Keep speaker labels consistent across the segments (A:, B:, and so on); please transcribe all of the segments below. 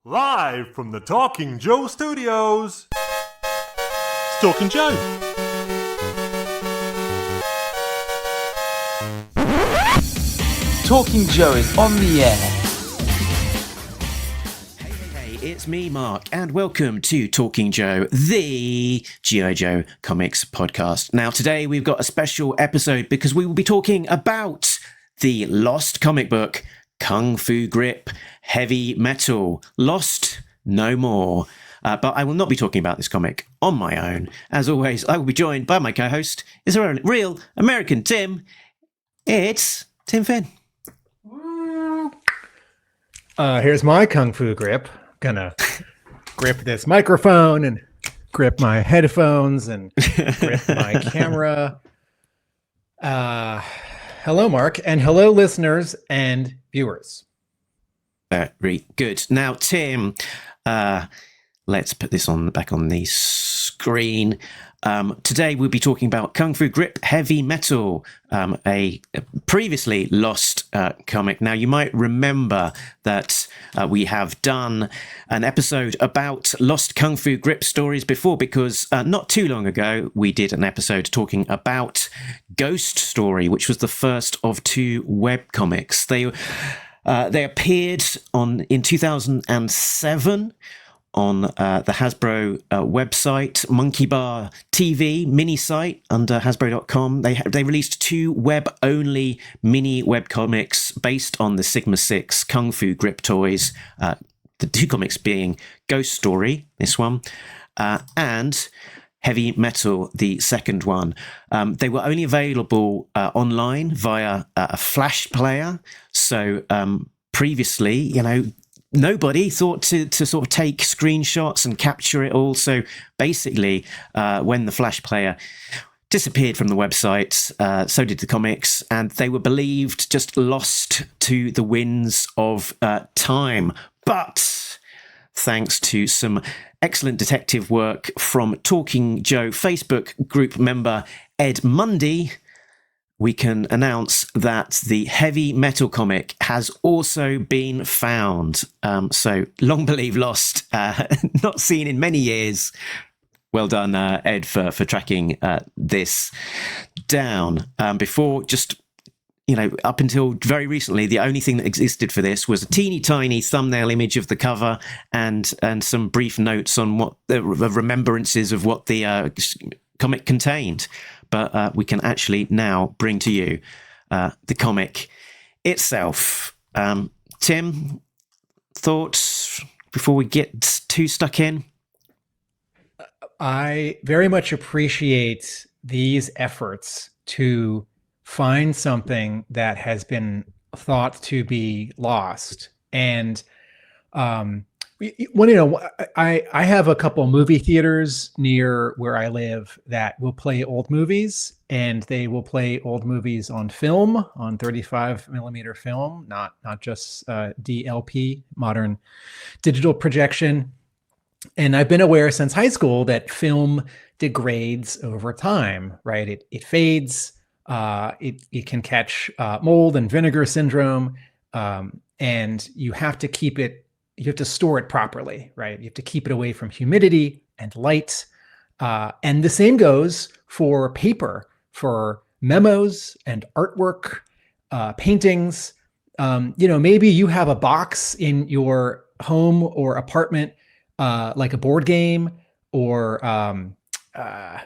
A: Live from the Talking Joe Studios, it's Talking Joe.
B: Talking Joe is on the air.
C: Hey, it's me, Mark, and welcome to Talking Joe, the G.I. Joe comics podcast. Now, today we've got a special episode because we will be talking about the lost comic book, Kung Fu Grip Heavy Metal. Lost no more. But I will not be talking about this comic on my own. As always, I will be joined by my co-host, is a real American Tim. It's Tim Finn.
D: Here's my Kung Fu grip. Gonna grip this microphone and grip my headphones and grip my camera. Hello, Mark, and hello, listeners and viewers.
C: Very good. Now, Tim, let's put this back on the screen. Today we'll be talking about Kung Fu Grip Heavy Metal, a previously lost comic. Now, you might remember that we have done an episode about lost Kung Fu Grip stories before, because not too long ago we did an episode talking about Ghost Story, which was the first of two webcomics. They appeared in 2007 on the Hasbro website, monkeybarTV minisite under hasbro.com. They released two web-only mini webcomics based on the Sigma 6 Kung Fu Grip toys, the two comics being Ghost Story, this one, and Heavy Metal, the second one. They were only available online via a Flash player. So previously, nobody thought to sort of take screenshots and capture it all. So basically, when the Flash player disappeared from the website, so did the comics, and they were believed just lost to the winds of time. But thanks to some excellent detective work from Talking Joe Facebook group member Ed Mundy, we can announce that the Heavy Metal comic has also been found. So long believed lost, not seen in many years. Well done, Ed, for tracking this down. Before, just, up until very recently, the only thing that existed for this was a teeny tiny thumbnail image of the cover and some brief notes on what the remembrances of what the comic contained. But we can actually now bring to you the comic itself. Tim, thoughts before we get too stuck in?
D: I very much appreciate these efforts to find something that has been thought to be lost. And I have a couple movie theaters near where I live that will play old movies, and they will play old movies on film, on 35 millimeter film, not just DLP, modern digital projection. And I've been aware since high school that film degrades over time, right? It fades, it can catch mold and vinegar syndrome, and you have to keep it. You have to store it properly, right? You have to keep it away from humidity and light. And the same goes for paper, for memos and artwork, paintings. Maybe you have a box in your home or apartment, like a board game, or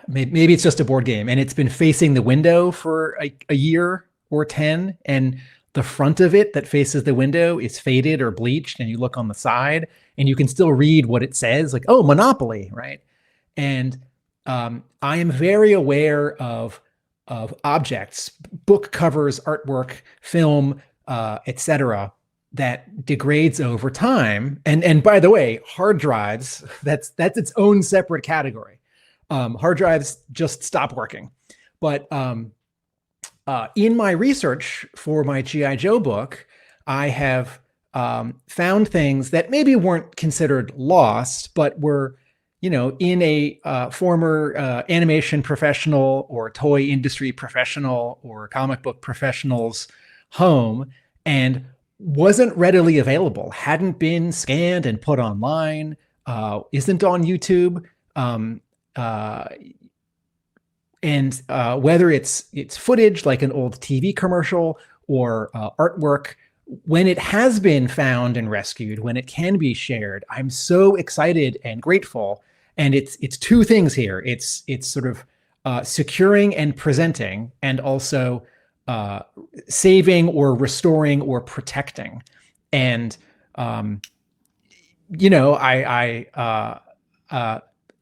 D: maybe it's just a board game, and it's been facing the window for a year or 10, and the front of it that faces the window is faded or bleached, and you look on the side and you can still read what it says, like, oh, Monopoly, right? And I am very aware of objects, book covers, artwork, film, etc., that degrades over time. And by the way, hard drives, that's its own separate category. Hard drives just stop working. But in my research for my G.I. Joe book, I have found things that maybe weren't considered lost, but were, in a former animation professional or toy industry professional or comic book professional's home. And wasn't readily available, hadn't been scanned and put online, isn't on YouTube. And whether it's footage like an old TV commercial or artwork, when it has been found and rescued, when it can be shared, I'm so excited and grateful. And it's two things here. It's sort of securing and presenting, and also saving or restoring or protecting. And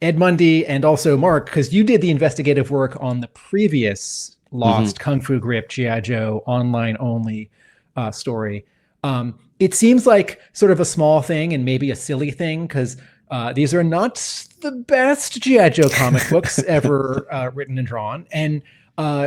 D: Ed Mundy and also Mark, because you did the investigative work on the previous Lost Kung Fu Grip G.I. Joe online only story. It seems like sort of a small thing and maybe a silly thing, because these are not the best G.I. Joe comic books ever written and drawn. And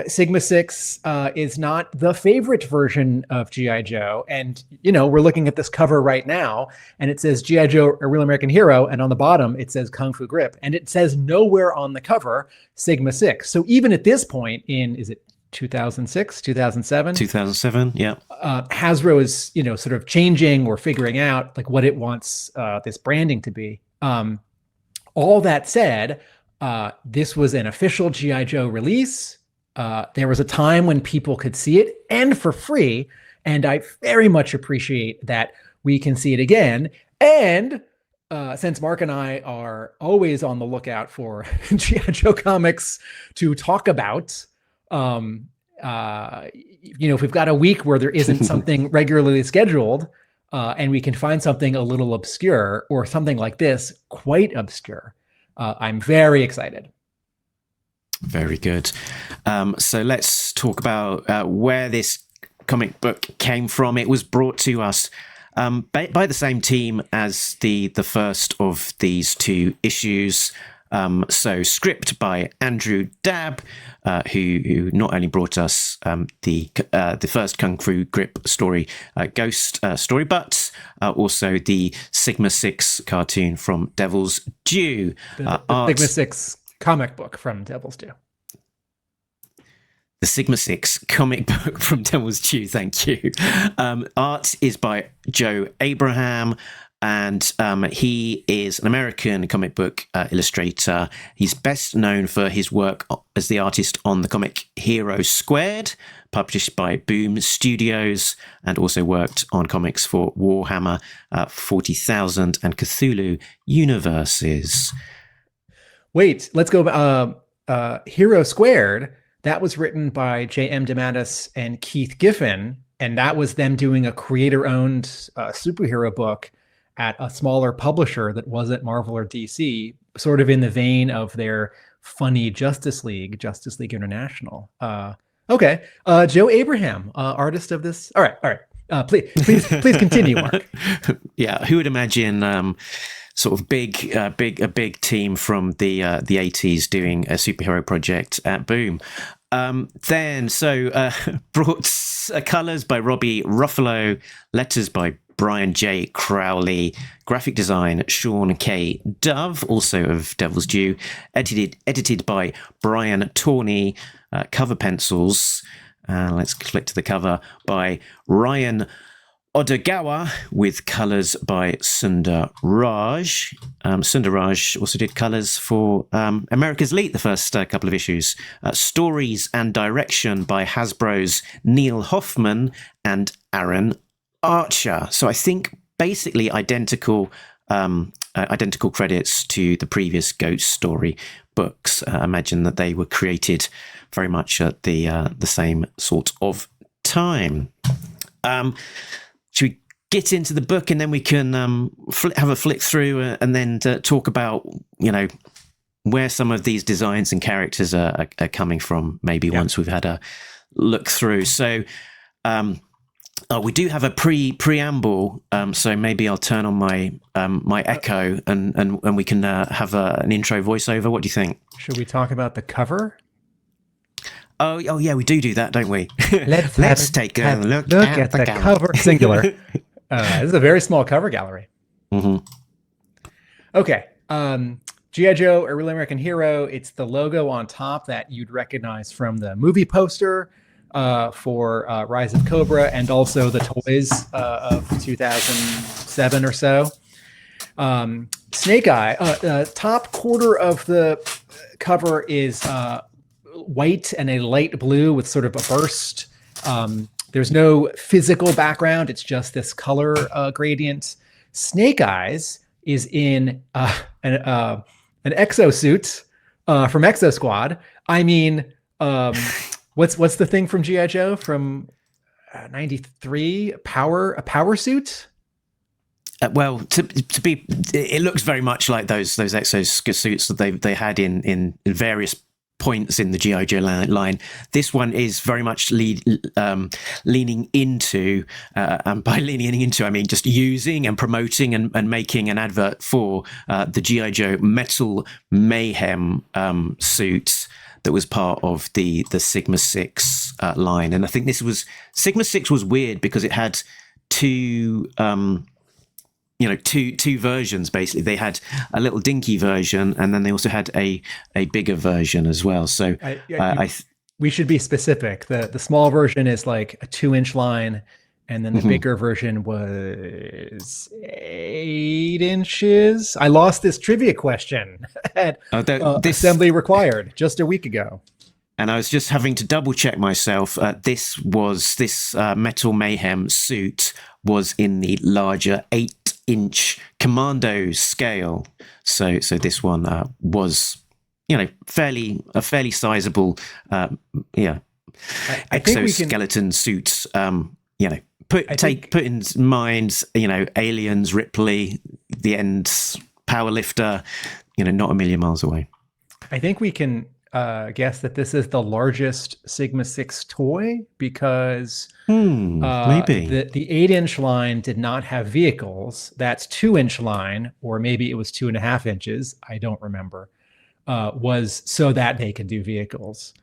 D: Sigma 6 is not the favorite version of G.I. Joe. And, we're looking at this cover right now, and it says G.I. Joe, a Real American Hero. And on the bottom, it says Kung Fu Grip. And it says nowhere on the cover, Sigma 6. So even at this point is it 2006, 2007?
C: 2007, yeah.
D: Hasbro is, sort of changing or figuring out like what it wants this branding to be. All that said, this was an official G.I. Joe release. There was a time when people could see it, and for free. And I very much appreciate that we can see it again. And since Mark and I are always on the lookout for G.I. Joe comics to talk about, if we've got a week where there isn't something regularly scheduled, and we can find something a little obscure, or something like this quite obscure, I'm very excited.
C: Very good. So let's talk about where this comic book came from. It was brought to us by the same team as the first of these two issues. So script by Andrew Dabb, who not only brought us the first Kung Fu Grip story, Ghost story, but also the Sigma 6 cartoon from Devil's Due.
D: The Sigma 6 comic book from Devil's Due.
C: The Sigma 6 comic book from Devil's Due, thank you. Art is by Joe Abraham, and he is an American comic book illustrator. He's best known for his work as the artist on the comic Hero Squared, published by Boom Studios, and also worked on comics for Warhammer 40,000 and Cthulhu universes.
D: Wait, let's go. Hero Squared, that was written by J.M. DeMatteis and Keith Giffen, and that was them doing a creator-owned superhero book at a smaller publisher that wasn't Marvel or DC, sort of in the vein of their funny Justice League International. Okay. Joe Abraham, artist of this. All right. Please continue, Mark.
C: Yeah. Who would imagine sort of a big team from the 80s doing a superhero project at Boom? Brought colors by Robbie Ruffolo, letters by Brian J. Cowley, graphic design Sean K. Dove, also of Devil's Due, edited by Brian Torney, cover pencils, let's click to the cover, by Ryan Odagwa, with colours by Sunder Raj. Sunder Raj also did colours for America's Elite, the first couple of issues. Stories and direction by Hasbro's Neal Hoffman and Aaron Archer. So I think basically identical credits to the previous Ghost story books. Imagine that they were created very much at the same sort of time. Should we get into the book, and then we can have a flick through and then talk about where some of these designs and characters are coming from? Maybe once we've had a look through. So. We do have a preamble, so maybe I'll turn on my echo and we can have an intro voiceover. What do you think?
D: Should we talk about the cover?
C: Oh yeah, we do that, don't we? Let's take a look at the
D: cover. Singular. This is a very small cover gallery.
C: Mm-hmm.
D: Okay. G.I. Joe, a Real American Hero. It's the logo on top that you'd recognize from the movie poster. for Rise of Cobra, and also the toys of 2007 or so. Snake Eye, top quarter of the cover is white and a light blue with sort of a burst. There's no physical background. It's just this color gradient. Snake Eyes is in an exosuit from Exo Squad. I mean, what's the thing from G.I. Joe from 93? A power suit?
C: Well, to be, it looks very much like those exosuits that they had in various points in the G.I. Joe line. This one is very much leaning into, and by leaning into, I mean just using and promoting and making an advert for the G.I. Joe Metal Mayhem suits that was part of the Sigma 6 line. And I think Sigma 6 was weird because it had two versions. Basically, they had a little dinky version, and then they also had a bigger version as well. So
D: we should be specific. The small version is like a 2-inch line, and then the bigger version was 8 inches. I lost this trivia question at Assembly Required just a week ago.
C: And I was just having to double check myself. This Metal Mayhem suit was in the larger 8-inch commando scale. So this one was, fairly sizable, exoskeleton suits. Put in mind, Aliens, Ripley, the Ends, Powerlifter. Not a million miles away.
D: I think we can guess that this is the largest Sigma 6 toy because
C: maybe
D: the 8-inch line did not have vehicles. That's 2-inch line, or maybe it was 2.5 inches. I don't remember. Was so that they could do vehicles.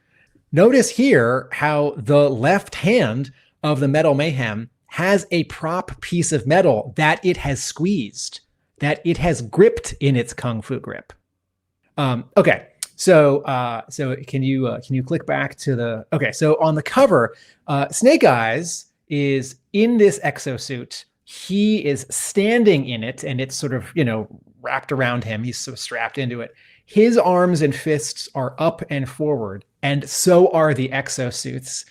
D: Notice here how the left hand of the Metal Mayhem has a prop piece of metal that it has squeezed, that it has gripped in its Kung Fu grip. Okay. So can you click back to the, okay. So on the cover, Snake Eyes is in this exosuit. He is standing in it, and it's sort of, wrapped around him. He's so strapped into it. His arms and fists are up and forward, and so are the exosuits.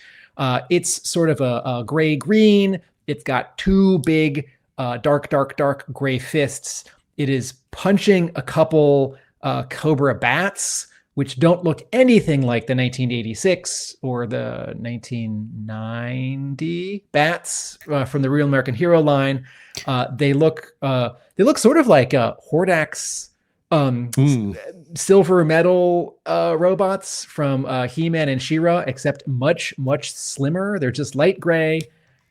D: It's sort of a gray-green. It's got two big, dark gray fists. It is punching a couple Cobra bats, which don't look anything like the 1986 or the 1990 bats from the Real American Hero line. They look sort of like Hordak's silver metal robots from He-Man and She-Ra, except much slimmer. They're just light gray,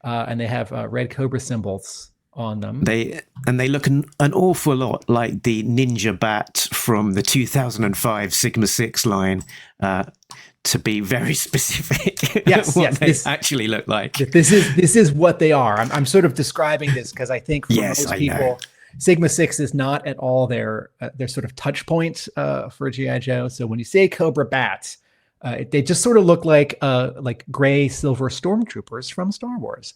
D: and they have red Cobra symbols on them.
C: They look an awful lot like the Ninja Bat from the 2005 Sigma 6 line, to be very specific.
D: Yes,
C: they actually look like.
D: This is what they are. I'm sort of describing this because I think for most people, Sigma 6 is not at all their sort of touch point for G.I. Joe. So when you say Cobra Bats, they just sort of look like gray silver stormtroopers from Star Wars.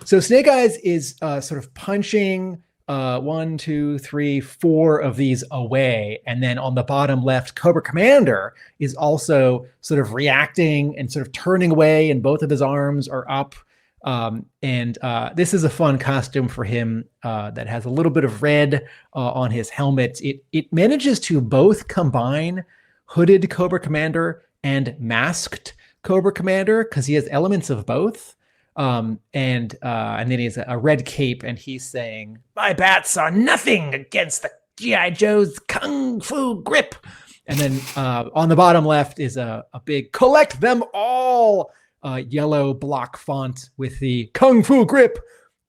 D: So Snake Eyes is sort of punching 1, 2, 3, 4 of these away. And then on the bottom left, Cobra Commander is also sort of reacting and sort of turning away, and both of his arms are up. And this is a fun costume for him that has a little bit of red on his helmet. It manages to both combine hooded Cobra Commander and masked Cobra Commander because he has elements of both. And then he has a red cape, and he's saying, "My bats are nothing against the G.I. Joe's Kung Fu grip." And then on the bottom left is a big "Collect them all" yellow block font with the Kung Fu grip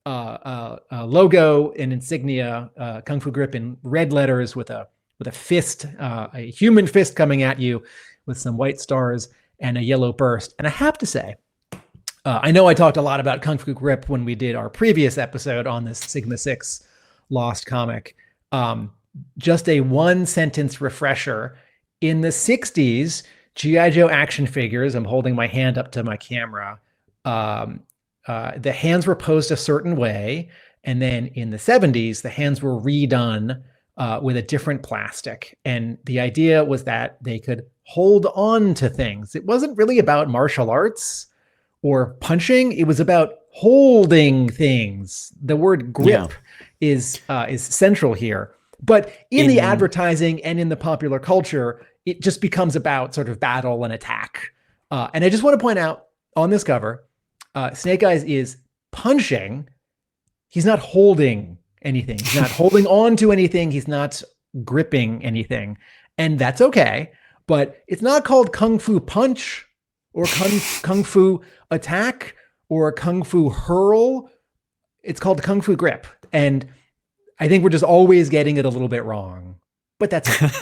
D: logo and insignia, Kung Fu grip in red letters with a fist, a human fist coming at you with some white stars and a yellow burst. And I have to say, I know I talked a lot about Kung Fu grip when we did our previous episode on this Sigma 6 Lost comic. Just a one-sentence refresher. In the 60s, G.I. Joe action figures. I'm holding my hand up to my camera. The hands were posed a certain way. And then in the 70s, the hands were redone with a different plastic. And the idea was that they could hold on to things. It wasn't really about martial arts or punching. It was about holding things. The word grip is central here. But in the advertising and in the popular culture, it just becomes about sort of battle and attack. And I just want to point out on this cover, Snake Eyes is punching. He's not holding anything. He's not holding on to anything. He's not gripping anything. And that's okay. But it's not called Kung Fu Punch or Kung Fu Attack or Kung Fu Hurl. It's called Kung Fu Grip. And I think we're just always getting it a little bit wrong. But that's it.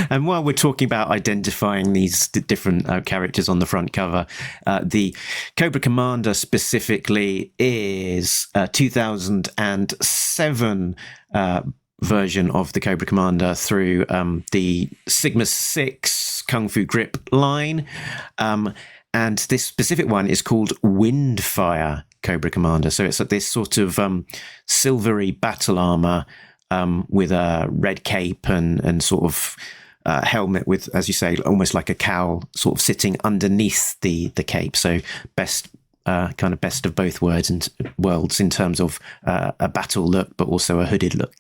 C: And while we're talking about identifying these different characters on the front cover, the Cobra Commander specifically is a 2007 version of the Cobra Commander through the Sigma 6 Kung Fu Grip line. And this specific one is called Windfire Cobra Commander. So it's this sort of silvery battle armor with a red cape and sort of helmet with, as you say, almost like a cowl sort of sitting underneath the cape. So best of both worlds in terms of a battle look, but also a hooded look.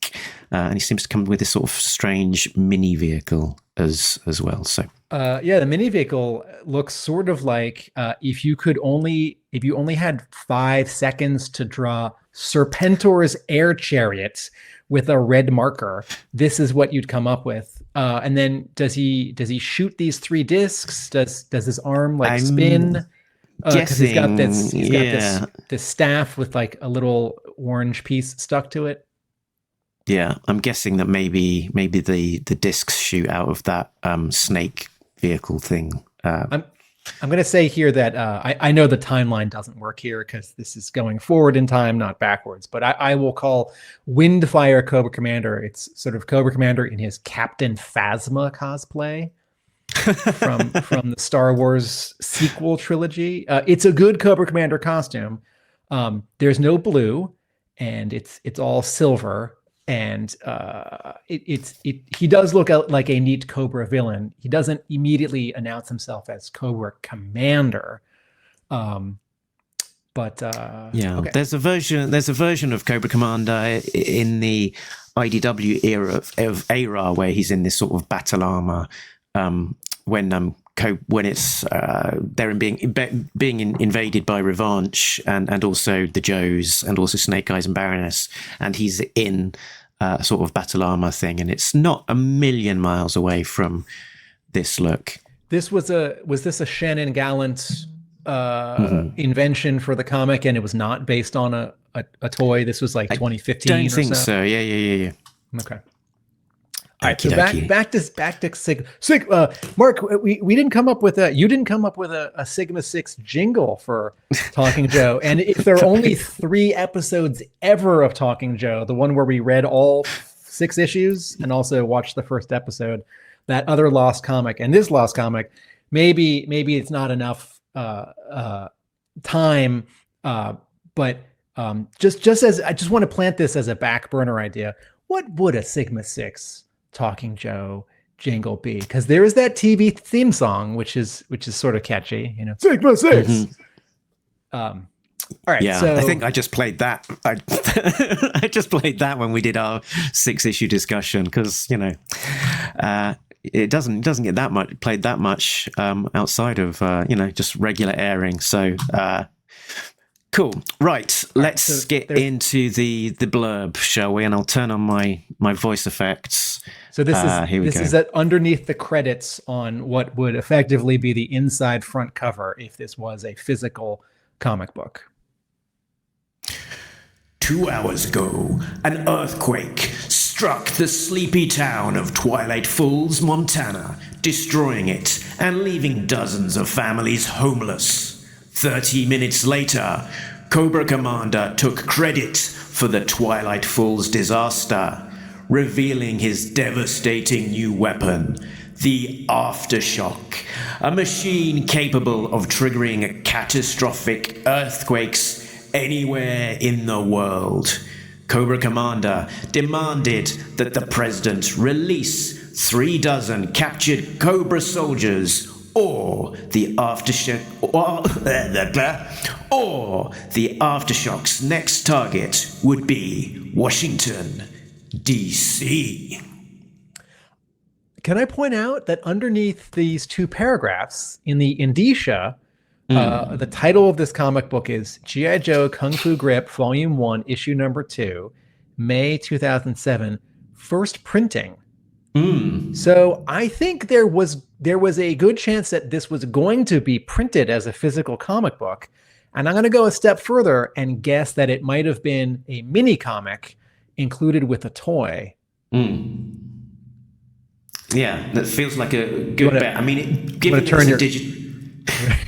C: And he seems to come with this sort of strange mini vehicle as well. So
D: the mini vehicle looks sort of like if you only had 5 seconds to draw Serpentor's air chariot with a red marker, this is what you'd come up with. And then does he shoot these 3 discs? Does his arm spin? Because he's got this staff with like a little orange piece stuck to it.
C: Yeah, I'm guessing that maybe the discs shoot out of that snake vehicle thing.
D: I'm going to say here that I know the timeline doesn't work here because this is going forward in time, not backwards. But I will call Windfire Cobra Commander. It's sort of Cobra Commander in his Captain Phasma cosplay from the Star Wars sequel trilogy. It's a good Cobra Commander costume. There's no blue, and it's all silver. And he does look like a neat Cobra villain. He doesn't immediately announce himself as Cobra Commander, okay.
C: There's a version of Cobra Commander in the IDW era of ARA where he's in this sort of battle armor when it's they're being invaded by Revanche and also the Joes and also Snake Eyes and Baroness, and he's in sort of battle armor thing, and it's not a million miles away from this look.
D: Was this a Shannon Gallant invention for the comic, and it was not based on a toy? This was like 2015.
C: I don't think so. Yeah.
D: Okay. All right, so back to Sigma. Mark, we didn't come up with you didn't come up with a Sigma 6 jingle for Talking Joe. And if there are only 3 episodes ever of Talking Joe, the one where we read all 6 issues and also watched the first episode, that other lost comic and this lost comic, maybe it's not enough time, but just as I just want to plant this as a back burner idea, what would a Sigma 6 Talking Joe jingle be? Because there is that TV theme song, which is sort of catchy, Sigma 6. Mm-hmm. All right.
C: Yeah, so I think I just played that. I just played that when we did our 6-issue discussion because it doesn't get that much played that much outside of just regular airing. So cool. Right. Let's get into the blurb, shall we? And I'll turn on my voice effects.
D: So this is underneath the credits on what would effectively be the inside front cover if this was a physical comic book.
E: 2 hours ago, an earthquake struck the sleepy town of Twilight Falls, Montana, destroying it and leaving dozens of families homeless. 30 minutes later, Cobra Commander took credit for the Twilight Falls disaster, revealing his devastating new weapon, the Aftershock, a machine capable of triggering catastrophic earthquakes anywhere in the world. Cobra Commander demanded that the President release 36 captured Cobra soldiers, or the Aftershock's next target would be Washington, D.C.
D: Can I point out that underneath these two paragraphs in the indicia, the title of this comic book is G.I. Joe Kung Fu Grip, Volume 1, Issue Number 2, May 2007, first printing. So I think there was a good chance that this was going to be printed as a physical comic book. And I'm going to go a step further and guess that it might have been a mini comic included with a toy.
C: Yeah, that feels like a good bet. I mean, given
D: turn your
C: digital.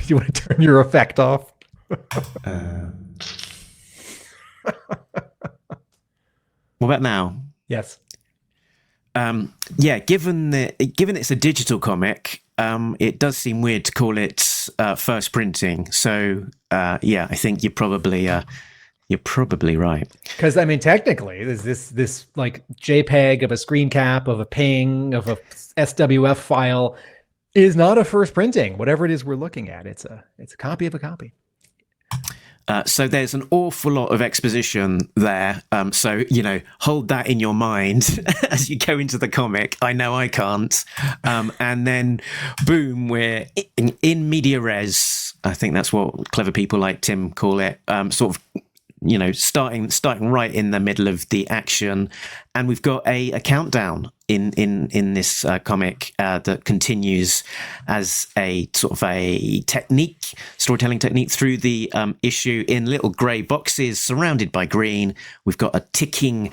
D: You want to turn your effect off?
C: What about now?
D: Yes.
C: Yeah, given it's a digital comic, it does seem weird to call it first printing. So yeah, I think you're probably right.
D: Because I mean, technically, there's this like JPEG of a screen cap of a ping of a SWF file is not a first printing. Whatever it is we're looking at, it's a copy of a copy.
C: So there's an awful lot of exposition there. So, hold that in your mind as you go into the comic. I know I can't. And then, boom, we're in media res. I think that's what clever people like Tim call it. Sort of, starting right in the middle of the action. And we've got a countdown in this comic that continues as a sort of a storytelling technique through the issue in little grey boxes surrounded by green. We've got a ticking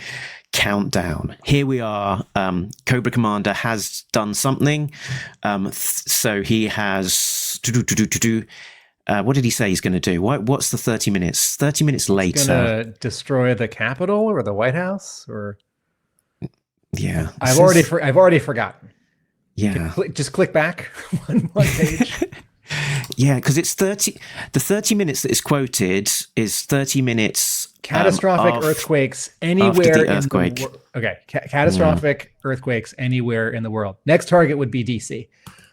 C: countdown. Here we are. Cobra Commander has done something. So he has what did he say he's going to do? What's the 30 minutes? 30 minutes later.
D: He's going to destroy the Capitol or the White House, or
C: yeah,
D: I've already forgotten.
C: Yeah,
D: just click back one page.
C: Yeah, because it's 30. The 30 minutes that is quoted is 30 minutes.
D: Catastrophic earthquakes anywhere
C: in the
D: world. Okay, catastrophic earthquakes anywhere in the world. Next target would be DC.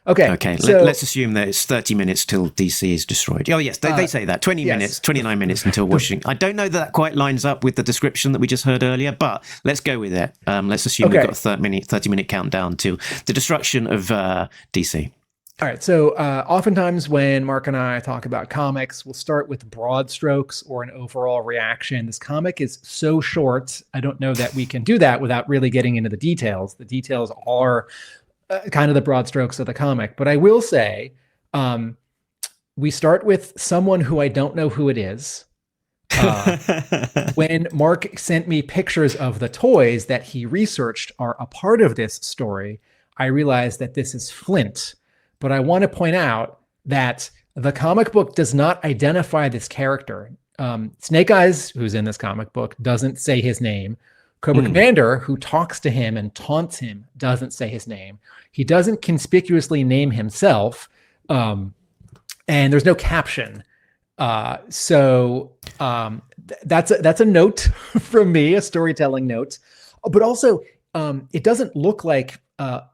D: Okay.
C: So, let's assume that it's 30 minutes till DC is destroyed. Oh, yes, they say that. 20 minutes, 29 minutes until Washington. I don't know that quite lines up with the description that we just heard earlier, but let's go with it. Let's assume we've got a 30-minute countdown to the destruction of DC.
D: All right. So oftentimes when Mark and I talk about comics, we'll start with broad strokes or an overall reaction. This comic is so short, I don't know that we can do that without really getting into the details. The details are kind of the broad strokes of the comic. But I will say, we start with someone who I don't know who it is. When Mark sent me pictures of the toys that he researched are a part of this story, I realized that this is Flint. But I want to point out that the comic book does not identify this character. Snake Eyes, who's in this comic book, doesn't say his name. Cobra Commander, who talks to him and taunts him, doesn't say his name. He doesn't conspicuously name himself, and there's no caption. So that's a note from me, a storytelling note. But also, it doesn't look like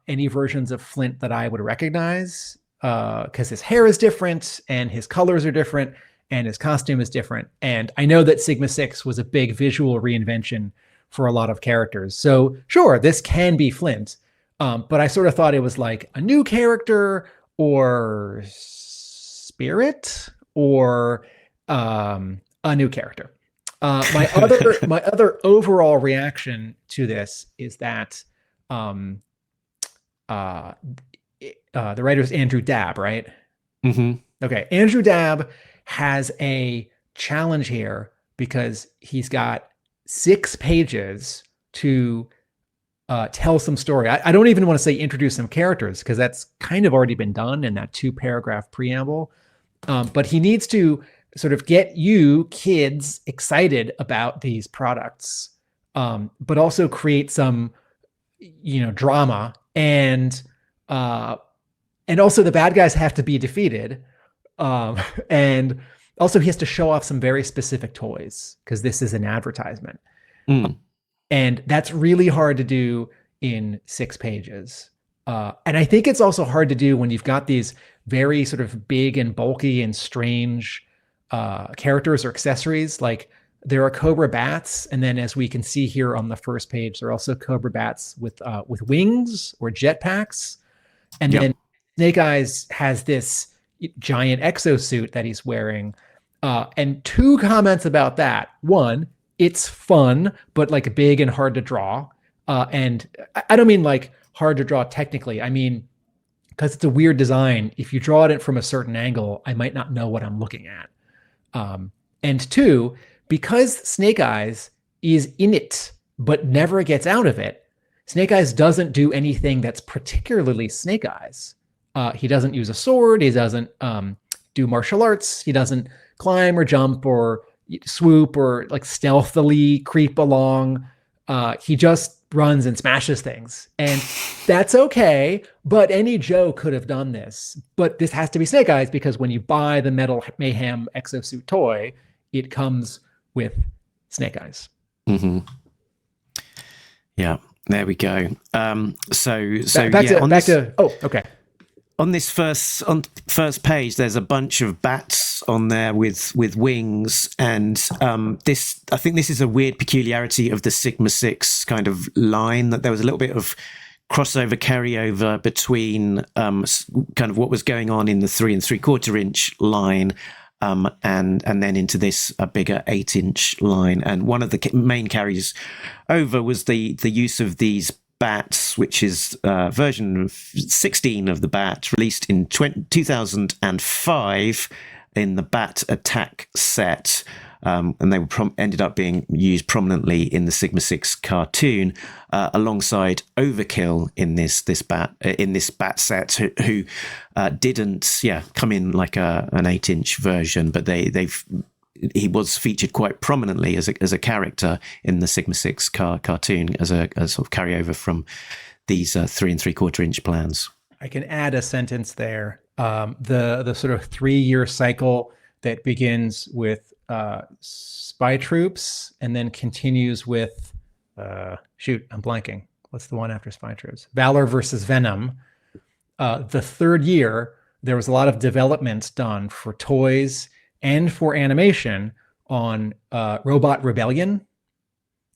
D: any versions of Flint that I would recognize, because his hair is different and his colors are different and his costume is different. And I know that Sigma 6 was a big visual reinvention for a lot of characters. So sure, this can be Flint, but I sort of thought it was like a new character or Spirit or a new character. My other overall reaction to this is that the writer is Andrew Dabb, right?
C: Mm-hmm.
D: Okay, Andrew Dabb has a challenge here because he's got 6 pages to tell some story. I don't even want to say introduce some characters because that's kind of already been done in that 2-paragraph preamble. But he needs to sort of get you kids excited about these products, but also create some, drama and And also the bad guys have to be defeated. And also he has to show off some very specific toys because this is an advertisement. And that's really hard to do in 6 pages. And I think it's also hard to do when you've got these very sort of big and bulky and strange characters or accessories. Like there are Cobra bats, and then as we can see here on the first page, there are also Cobra bats with wings or jetpacks. And then Snake Eyes has this giant exosuit that he's wearing. And 2 comments about that. One, it's fun, but like big and hard to draw. And I don't mean like hard to draw technically. I mean, because it's a weird design. If you draw it from a certain angle, I might not know what I'm looking at. And 2, because Snake Eyes is in it, but never gets out of it, Snake Eyes doesn't do anything that's particularly Snake Eyes. He doesn't use a sword. He doesn't do martial arts. He doesn't climb or jump or swoop or like stealthily creep along. He just runs and smashes things, and that's okay. But any Joe could have done this, but this has to be Snake Eyes because when you buy the Metal Mayhem exosuit toy, it comes with Snake Eyes.
C: Yeah, there we go.
D: Okay.
C: On this first page, there's a bunch of bats on there with wings, and I think this is a weird peculiarity of the Sigma 6 kind of line, that there was a little bit of crossover carryover between kind of what was going on in the 3 3/4 inch line and then into this bigger 8-inch line. And one of the main carries over was the use of these bats, which is version 16 of the bat, released in 2005 in the Bat Attack set. And they were ended up being used prominently in the Sigma 6 cartoon, alongside Overkill in this bat set, who didn't come in like an 8-inch version, but he was featured quite prominently as a character in the Sigma 6 cartoon as a sort of carryover from these 3 3/4 inch plans.
D: I can add a sentence there. The sort of 3-year cycle that begins with Spy Troops and then continues with I'm blanking. What's the one after Spy Troops? Valor versus Venom. The 3rd year, there was a lot of development done for toys and for animation on Robot Rebellion,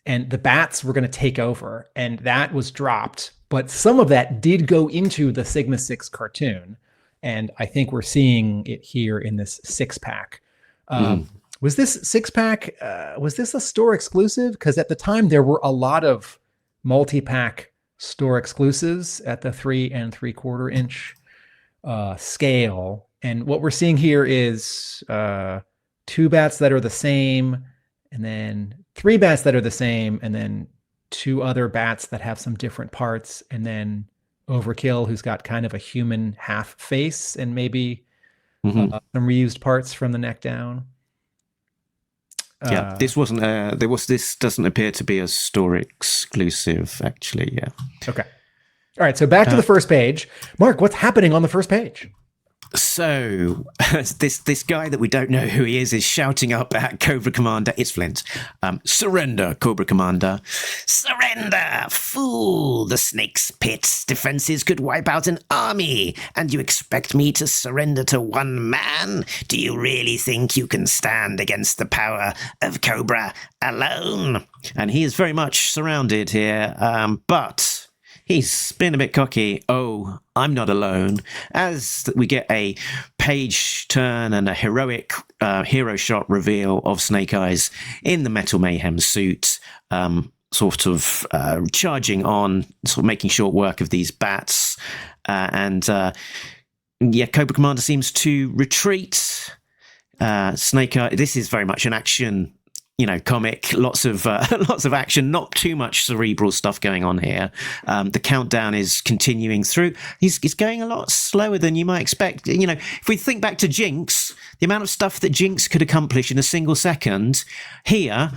D: and the bats were going to take over, and that was dropped. But some of that did go into the Sigma 6 cartoon, and I think we're seeing it here in this 6-pack. Was this 6-pack, was this a store exclusive? Because at the time, there were a lot of multi-pack store exclusives at the 3 3/4 inch scale. And what we're seeing here is 2 bats that are the same, and then 3 bats that are the same, and then 2 other bats that have some different parts, and then Overkill, who's got kind of a human half face and maybe some reused parts from the neck down.
C: This wasn't. This doesn't appear to be a store exclusive, actually. Yeah.
D: Okay. All right. So back to the first page. Mark, what's happening on the first page?
C: So this guy that we don't know who he is shouting up at Cobra Commander. It's Flint. Surrender, Cobra Commander. Surrender, fool. The snake's pit's defenses could wipe out an army. And you expect me to surrender to one man? Do you really think you can stand against the power of Cobra alone? And he is very much surrounded here. But he's been a bit cocky. Oh, I'm not alone. As we get a page turn and a heroic hero shot reveal of Snake Eyes in the Metal Mayhem suit, sort of charging on, sort of making short work of these bats. Cobra Commander seems to retreat. Snake Eyes, this is very much an action comic, lots of action, not too much cerebral stuff going on here. The countdown is continuing through. He's going a lot slower than you might expect. If we think back to Jinx, the amount of stuff that Jinx could accomplish in a single second, here,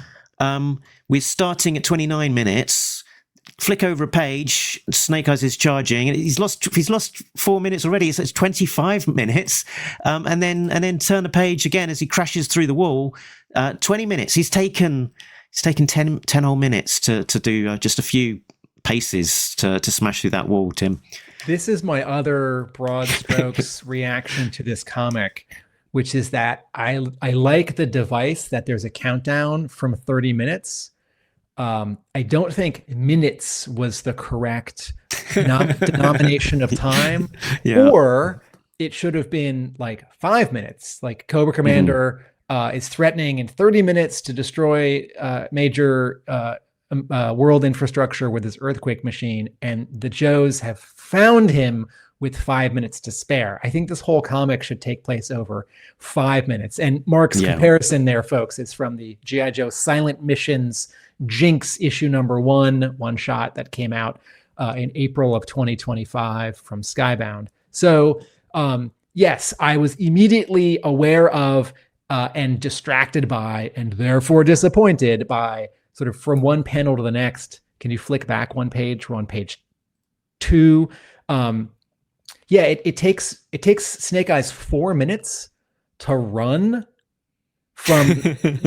C: we're starting at 29 minutes, flick over a page. Snake Eyes is charging, and he's lost 4 minutes already. So it's 25 minutes, and then turn the page again as he crashes through the wall. 20 minutes. He's taken 10 whole minutes to do just a few paces to smash through that wall. Tim,
D: this is my other broad strokes reaction to this comic, which is that I like the device that there's a countdown from 30 minutes. I don't think minutes was the correct denomination of time, or it should have been like 5 minutes. Like Cobra Commander is threatening in 30 minutes to destroy major world infrastructure with his earthquake machine, and the Joes have found him with 5 minutes to spare. I think this whole comic should take place over 5 minutes. And Mark's comparison there, folks, is from the G.I. Joe Silent Missions Jinx issue number 1 shot that came out in April of 2025 from Skybound. So yes, I was immediately aware of and distracted by, and therefore disappointed by, sort of from one panel to the next. Can you flick back one page? We're on page 2. It takes Snake Eyes 4 minutes to run from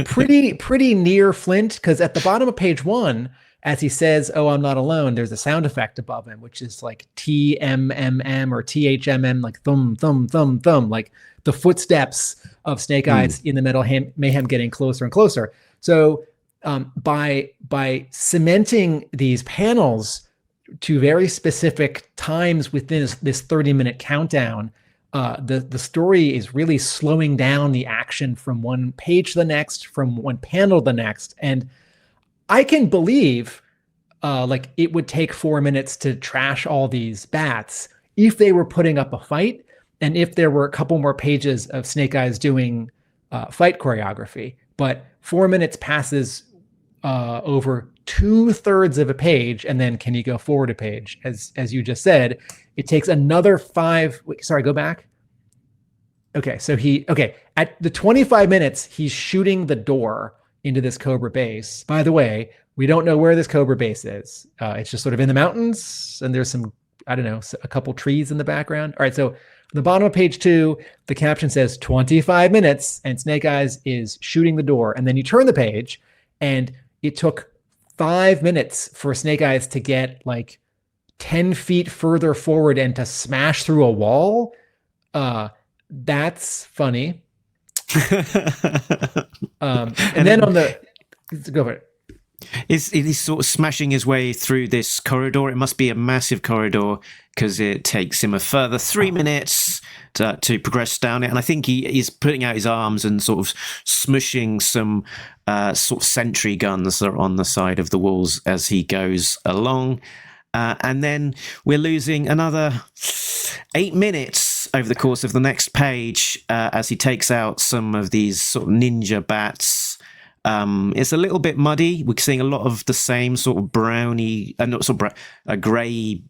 D: pretty near Flint, because at the bottom of page 1, as he says, "Oh, I'm not alone," there's a sound effect above him, which is like TMMM or THMM, like thumb, thumb, thumb, thumb, like the footsteps of Snake Eyes in the Metal Mayhem getting closer and closer. So by cementing these panels to very specific times within this 30-minute countdown, the story is really slowing down the action from one page to the next, from one panel to the next. And I can believe like it would take 4 minutes to trash all these bats if they were putting up a fight, and if there were a couple more pages of Snake Eyes doing fight choreography. But 4 minutes passes over 2/3 of a page, and then can you go forward a page? As you just said, it takes another 5. Wait, sorry, go back. Okay, so at the 25 minutes, he's shooting the door into this Cobra base. By the way, we don't know where this Cobra base is. It's just sort of in the mountains, and there's some, I don't know, a couple trees in the background. All right, so on the bottom of page 2, the caption says 25 minutes, and Snake Eyes is shooting the door. And then you turn the page, and it took 5 minutes for Snake Eyes to get like 10 feet further forward and to smash through a wall. That's funny. And then on the, go for it.
C: He's sort of smashing his way through this corridor. It must be a massive corridor, because it takes him a further 3 minutes to progress down it. And I think he's putting out his arms and sort of smushing some sort of sentry guns that are on the side of the walls as he goes along. And then we're losing another 8 minutes over the course of the next page as he takes out some of these sort of ninja bats. It's a little bit muddy. We're seeing a lot of the same sort of browny, not sort of grey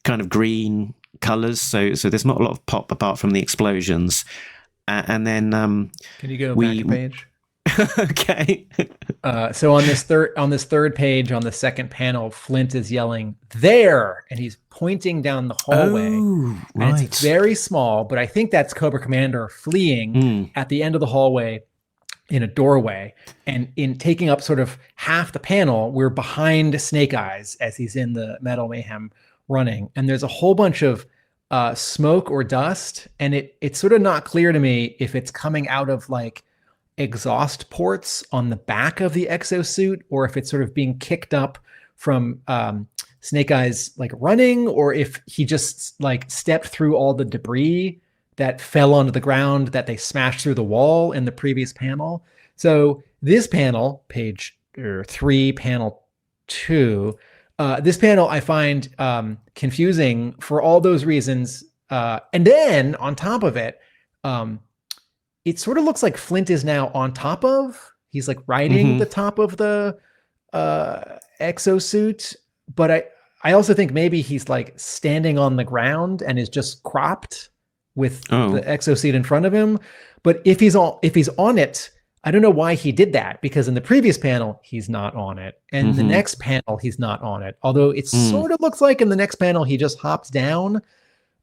C: kind of green colours. So there's not a lot of pop apart from the explosions. And then
D: can you go back a page?
C: Okay.
D: So on this third page, on the second panel, Flint is yelling "there," and he's pointing down the hallway.
C: Oh, right.
D: And it's very small, but I think that's Cobra Commander fleeing at the end of the hallway in a doorway, and in taking up sort of half the panel, we're behind Snake Eyes as he's in the Metal Mayhem running, and there's a whole bunch of smoke or dust, and it's sort of not clear to me if it's coming out of like exhaust ports on the back of the exosuit, or if it's sort of being kicked up from Snake Eyes like running, or if he just like stepped through all the debris that fell onto the ground that they smashed through the wall in the previous panel. So this panel, page 3, panel 2, this panel I find confusing for all those reasons. And then on top of it, it sort of looks like Flint is now on top of, he's like riding the top of the exosuit. But I also think maybe he's like standing on the ground and is just cropped with the exosuit in front of him. But if he's on it, I don't know why he did that, because in the previous panel, he's not on it. And the next panel, he's not on it. Although it sort of looks like in the next panel, he just hops down.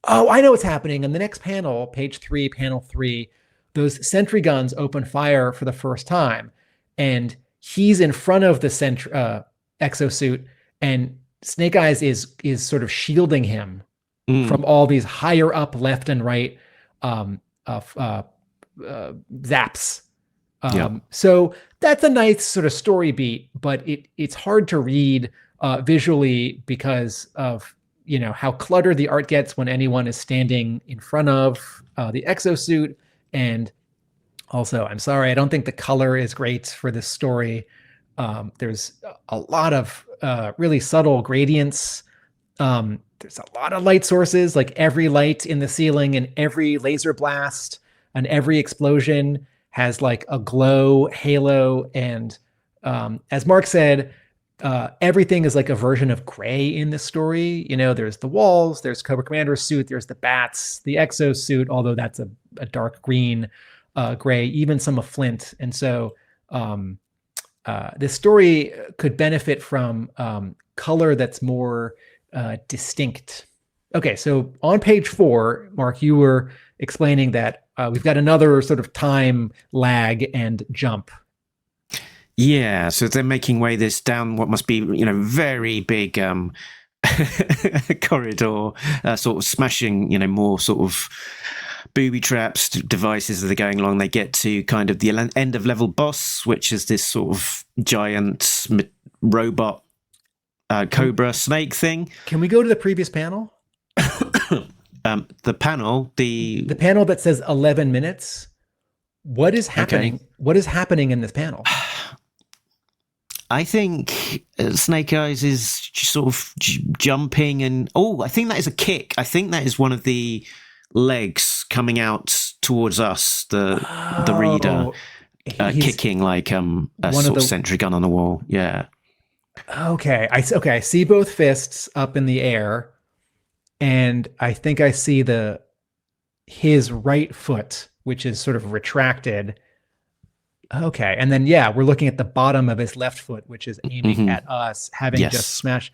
D: Oh, I know what's happening. In the next panel, page 3, panel 3, those sentry guns open fire for the first time. And he's in front of the exosuit, and Snake Eyes is sort of shielding him from all these higher up left and right zaps. So that's a nice sort of story beat, but it's hard to read visually because of how cluttered the art gets when anyone is standing in front of the exosuit. And also, I'm sorry, I don't think the color is great for this story. There's a lot of really subtle gradients. There's a lot of light sources, like every light in the ceiling and every laser blast and every explosion has like a glow halo. And as Mark said, everything is like a version of gray in this story. There's the walls, there's Cobra Commander's suit, there's the bats, the exo suit, although that's a dark green, gray, even some of Flint. And so this story could benefit from color that's more distinct. Okay, so on page 4, Mark, you were explaining that we've got another sort of time lag and jump.
C: Yeah, so they're making way this down what must be, very big corridor, sort of smashing, more sort of booby traps, devices as they're going along. They get to kind of the end of level boss, which is this sort of giant robot cobra snake thing.
D: Can we go to the previous panel?
C: The panel
D: that says 11 minutes. What is happening? Okay. What is happening in this panel?
C: I think Snake Eyes is sort of jumping and... I think that is a kick. I think that is one of the legs coming out towards us, the reader, kicking like a sort of sentry gun on the wall. Yeah.
D: Okay. I see both fists up in the air, and I think I see his right foot, which is sort of retracted. Okay. And then, we're looking at the bottom of his left foot, which is aiming at us, having just smashed.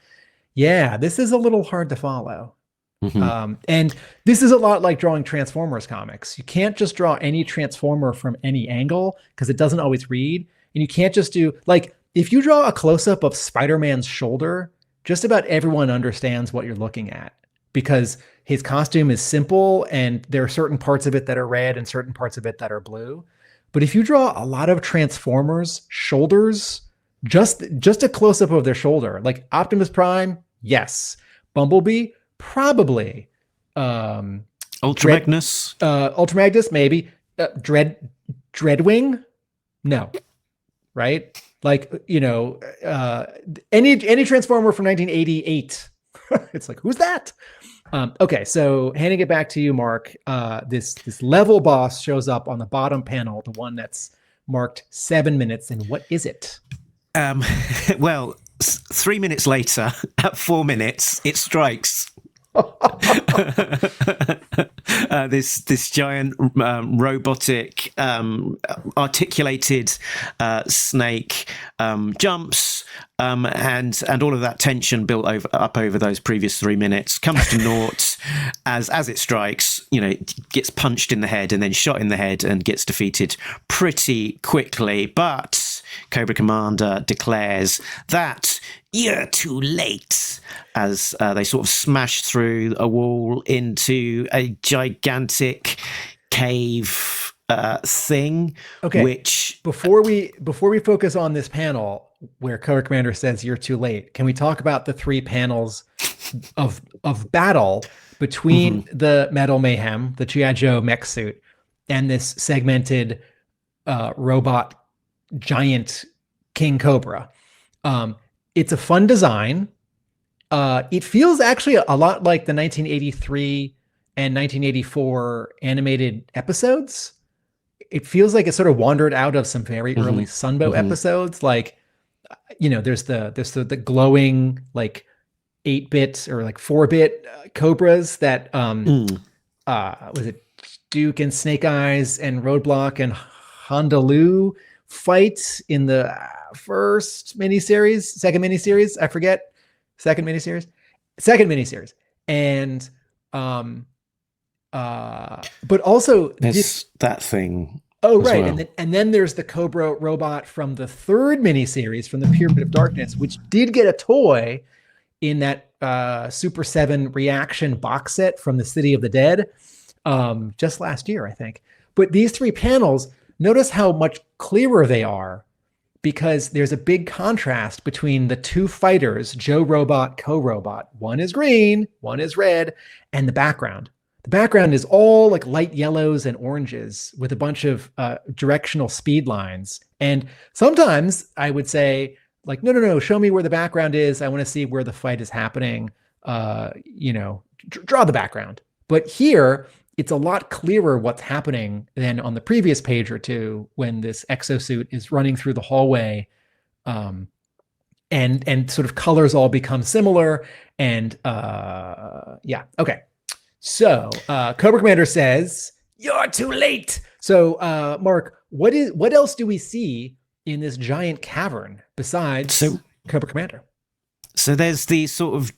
D: Yeah, this is a little hard to follow. And this is a lot like drawing Transformers comics. You can't just draw any Transformer from any angle because it doesn't always read. And you can't just do, like, if you draw a close-up of Spider-Man's shoulder, just about everyone understands what you're looking at because his costume is simple and there are certain parts of it that are red and certain parts of it that are blue. But if you draw a lot of Transformers shoulders, just a close-up of their shoulder, like Optimus Prime, yes. Bumblebee, probably.
C: Ultra
D: Magnus, maybe. Dreadwing, no. Right? Like, any Transformer from 1988. It's like, who's that? Okay, so handing it back to you, Mark. This level boss shows up on the bottom panel, the one that's marked 7 minutes. And what is it?
C: Well, 3 minutes later, at 4 minutes, it strikes. This giant robotic articulated snake jumps, and all of that tension built up over those previous 3 minutes comes to naught as it strikes. Gets punched in the head and then shot in the head and gets defeated pretty quickly. But Cobra Commander declares that you're too late as they sort of smash through a wall into a gigantic cave thing. Okay. Which
D: before we focus on this panel where Cobra Commander says you're too late, can we talk about the 3 panels of battle between the Metal Mayhem, the G.I. Joe mech suit, and this segmented robot giant King Cobra? It's a fun design. It feels actually a lot like the 1983 and 1984 animated episodes. It feels like it sort of wandered out of some very early Sunbow episodes. Like, there's the glowing like 8-bit or like 4-bit cobras that was it Duke and Snake Eyes and Roadblock and Honolulu fight in the first miniseries, second miniseries, I forget, second miniseries, and but also
C: There's that thing.
D: Oh,
C: as
D: right.
C: well.
D: And then there's the Cobra robot from the third miniseries from the Pyramid of Darkness, which did get a toy in that Super 7 reaction box set from the City of the Dead just last year, I think. But these three panels, notice how much clearer they are because there's a big contrast between the two fighters, Joe Robot, Co-Robot. One is green, one is red, and the background. The background is all like light yellows and oranges with a bunch of directional speed lines. And sometimes I would say, like, no, show me where the background is. I want to see where the fight is happening. Draw the background. But here, it's a lot clearer what's happening than on the previous page or two when this exosuit is running through the hallway, and sort of colors all become similar. And okay. So Cobra Commander says, "You're too late." So Mark, what else do we see in this giant cavern besides Cobra Commander?
C: So there's these sort of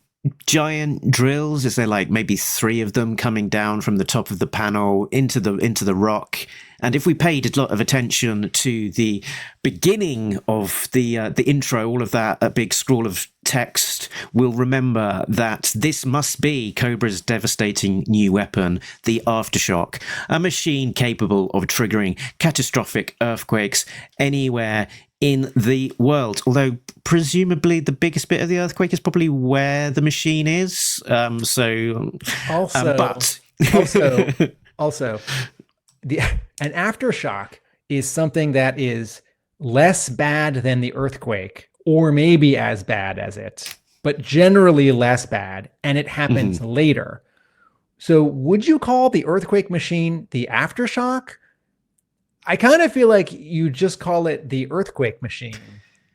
C: giant drills. Is there like maybe 3 of them coming down from the top of the panel into the rock? And if we paid a lot of attention to the beginning of the intro, all of that big scroll of text, we'll remember that this must be Cobra's devastating new weapon, the Aftershock, a machine capable of triggering catastrophic earthquakes anywhere in the world. Although presumably the biggest bit of the earthquake is probably where the machine is. Also,
D: an aftershock is something that is less bad than the earthquake, or maybe as bad as it, but generally less bad, and it happens later. So would you call the earthquake machine the aftershock? I kind of feel like you just call it the earthquake machine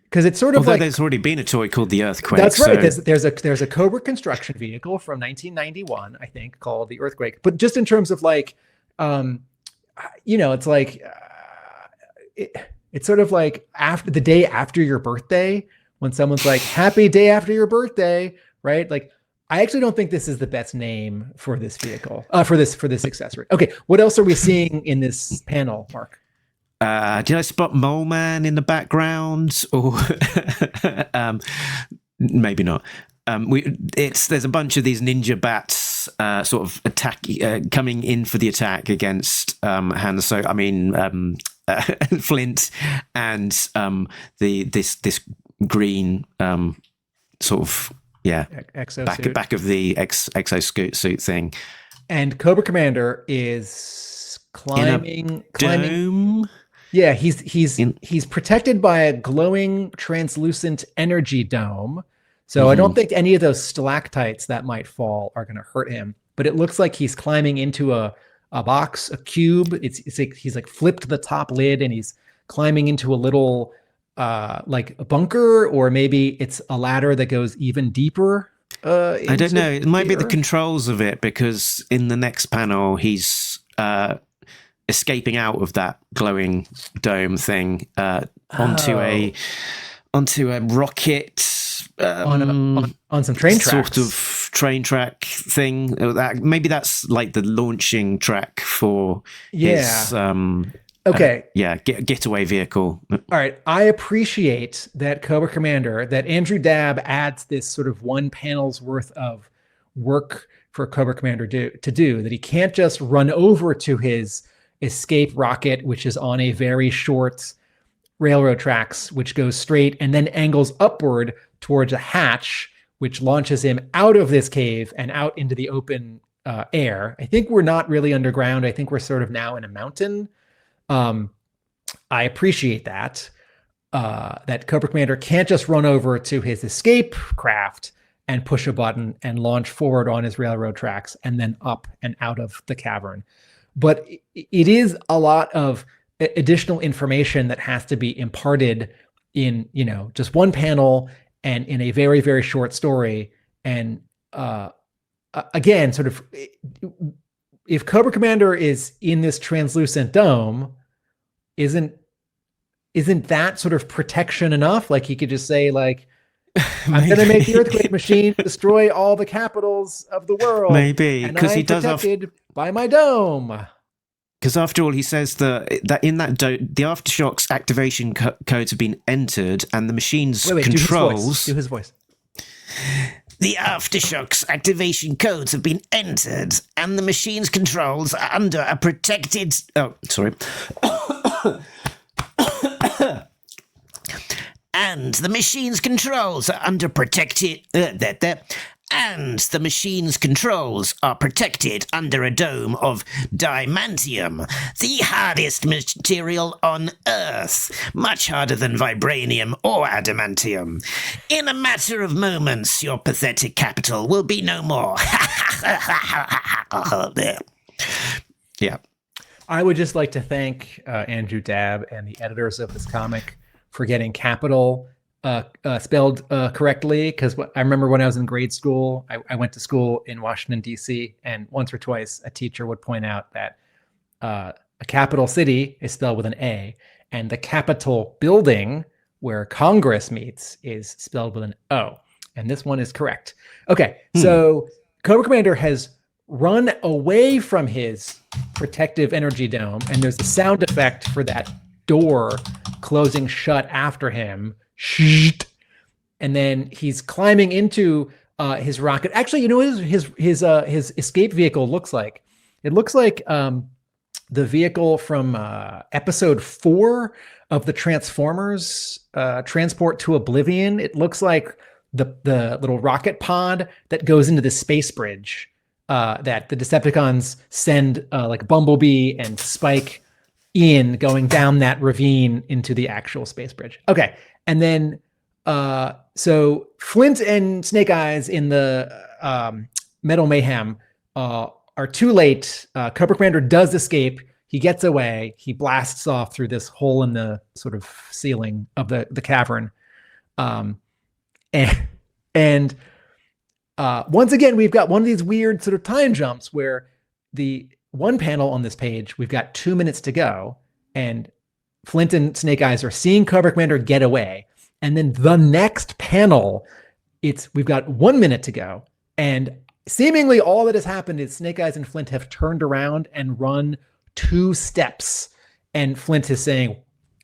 D: because it's sort of like
C: there's already been a toy called the Earthquake.
D: That's right. There's a Cobra construction vehicle from 1991, I think, called the Earthquake. But just in terms of like, it's like it's sort of like after the day after your birthday when someone's like, "Happy day after your birthday," right? Like, I actually don't think this is the best name for this vehicle, for this accessory. Okay, what else are we seeing in this panel, Mark?
C: Did I spot Mole Man in the background? Or maybe not. There's a bunch of these ninja bats sort of coming in for the attack against Flint and this green sort of back of the exosuit thing. And
D: Cobra Commander is climbing
C: dome.
D: Yeah, he's protected by a glowing translucent energy dome. So I don't think any of those stalactites that might fall are going to hurt him. But it looks like he's climbing into a box, a cube. It's like he's like flipped the top lid and he's climbing into a little like a bunker, or maybe it's a ladder that goes even deeper.
C: I don't know. It might be the controls of it, because in the next panel he's escaping out of that glowing dome thing onto a rocket.
D: On some train tracks,
C: sort of train track thing. Maybe that's like the launching track for his getaway vehicle.
D: All right, I appreciate that Cobra Commander, that Andrew Dabb adds this sort of one panel's worth of work for Cobra Commander to do, that he can't just run over to his escape rocket, which is on a very short railroad tracks, which goes straight and then angles upward towards a hatch, which launches him out of this cave and out into the open air. I think we're not really underground. I think we're sort of now in a mountain. I appreciate that Cobra Commander can't just run over to his escape craft and push a button and launch forward on his railroad tracks and then up and out of the cavern. But it is a lot of additional information that has to be imparted in, just one panel and in a very, very short story. And again, sort of, if Cobra Commander is in this translucent dome, isn't isn't that sort of protection enough? Like he could just say like, I'm going to make the earthquake machine destroy all the capitals of the world.
C: Maybe,
D: and
C: because
D: I'm
C: he does
D: protected by my dome.
C: Because after all, he says that in that the aftershocks activation codes have been entered, and the machine's controls.
D: Do his voice.
E: The aftershocks activation codes have been entered, and the machine's controls are under a protected.
C: Oh, sorry.
E: And the machine's controls are under protected. And the machine's controls are protected under a dome of diamantium, the hardest material on Earth, much harder than vibranium or adamantium. In a matter of moments, your pathetic capital will be no more.
C: Yeah.
D: I would just like to thank Andrew Dabb and the editors of this comic for getting capital spelled correctly, because I remember when I was in grade school, I went to school in Washington, D.C., and once or twice a teacher would point out that a capital city is spelled with an A, and the Capitol building where Congress meets is spelled with an O, and this one is correct. Okay, so Cobra Commander has run away from his protective energy dome, and there's a sound effect for that door closing shut after him. And then he's climbing into his rocket. Actually, you know what his escape vehicle looks like? It looks like the vehicle from episode 4 of the Transformers Transport to Oblivion. It looks like the little rocket pod that goes into the space bridge that the Decepticons send like Bumblebee and Spike in, going down that ravine into the actual space bridge. Okay. And then, so Flint and Snake Eyes in the Metal Mayhem are too late. Cobra Commander does escape. He gets away. He blasts off through this hole in the sort of ceiling of the cavern. And once again, we've got one of these weird sort of time jumps where the one panel on this page, we've got 2 minutes to go, and Flint and Snake Eyes are seeing Cobra Commander get away. And then the next panel, we've got 1 minute to go. And seemingly all that has happened is Snake Eyes and Flint have turned around and run 2 steps. And Flint is saying,